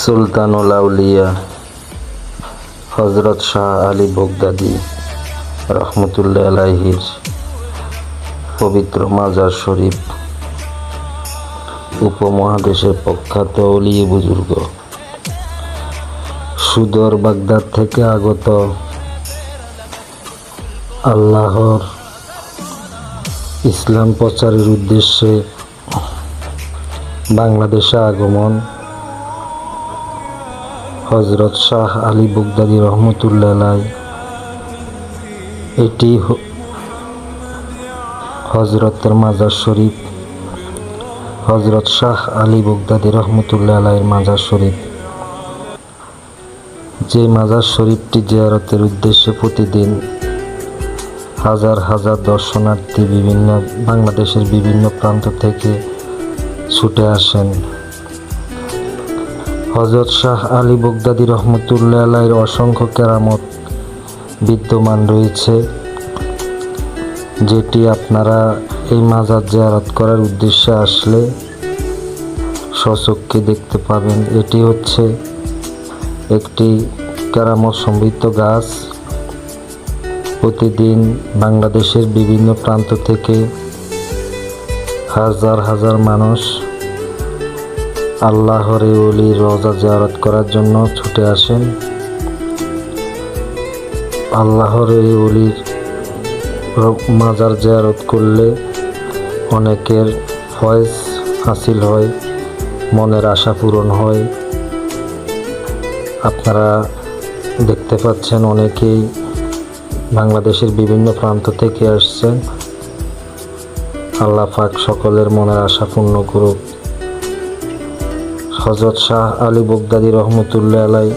সুলতানুল আউলিয়া হযরত শাহ আলী বগদাদী রহমতুল্লাহ আলাইহির পবিত্র মাজার শরীফ উপমহাদেশের প্রখ্যাত অলি বুজুর্গ সুদূর বাগদাদ থেকে আগত আল্লাহর ইসলাম প্রচারের উদ্দেশ্যে বাংলাদেশে আগমন হযরত শাহ আলী বগদাদী রহমতুল্লাহ আলাইহি। এটি হযরতের মাজার শরীফ, হযরত শাহ আলী বগদাদী রহমতুল্লাহ আলাইহির মাজার শরীফ। যে মাজার শরীফটি জিয়ারতের উদ্দেশ্যে প্রতিদিন হাজার হাজার দর্শনার্থী বাংলাদেশের বিভিন্ন প্রান্ত থেকে ছুটে আসেন। হযরত শাহ আলী বগদাদী রহমতুল্লাহ আলাইহির অসংখ্য কেরামত বিদ্যমান রয়েছে, যেটি আপনারা এই মাজার জিয়ারত করার উদ্দেশ্যে আসলে স্বচক্ষে দেখতে পাবেন। এটি হচ্ছে একটি কেরামত সমৃদ্ধ গাছ। প্রতিদিন বাংলাদেশের বিভিন্ন প্রান্ত থেকে হাজার হাজার মানুষ আল্লাহর এই ওলির রওজা জিয়ারত করার জন্য ছুটে আসেন। আল্লাহর এই ওলির মাজার জিয়ারত করলে অনেকের ফয়েজ হাসিল হয়, মনের আশা পূরণ হয়। আপনারা দেখতে পাচ্ছেন অনেকেই বাংলাদেশের বিভিন্ন প্রান্ত থেকে আসছেন। আল্লাহ পাক সকলের মনের আশা পূর্ণ করুক। হযরত শাহ আলী বগদাদী রহমতুল্লাহ আলাইহি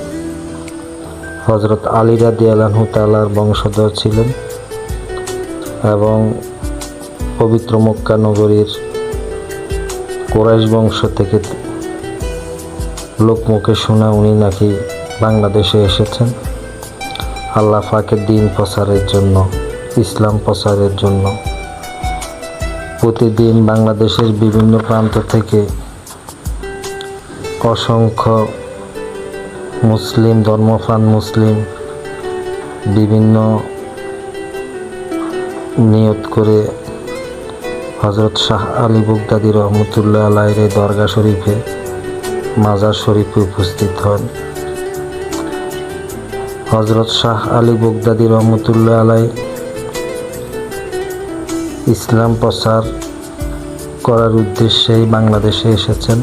হযরত আলী রাদিয়াল্লাহু তাআলার বংশধর ছিলেন এবং পবিত্র মক্কা নগরীর কুরাইশ বংশ থেকে লোকমুখে শোনা উনি নাকি বাংলাদেশে এসেছেন আল্লাহ পাকের দ্বীন প্রচারের জন্য, ইসলাম প্রচারের জন্য। প্রতিদিন বাংলাদেশের বিভিন্ন প্রান্ত থেকে অসংখ্য মুসলিম, ধর্মপ্রাণ মুসলিম বিভিন্ন নিয়ত করে হযরত শাহ আলী বগদাদী রহমতুল্লাহ আলাইহির দরগা শরীফে, মাজার শরীফে উপস্থিত হন। হযরত শাহ আলী বগদাদী রহমতুল্লাহ আলাইহি ইসলাম প্রচার করার উদ্দেশ্যেই বাংলাদেশে এসেছেন।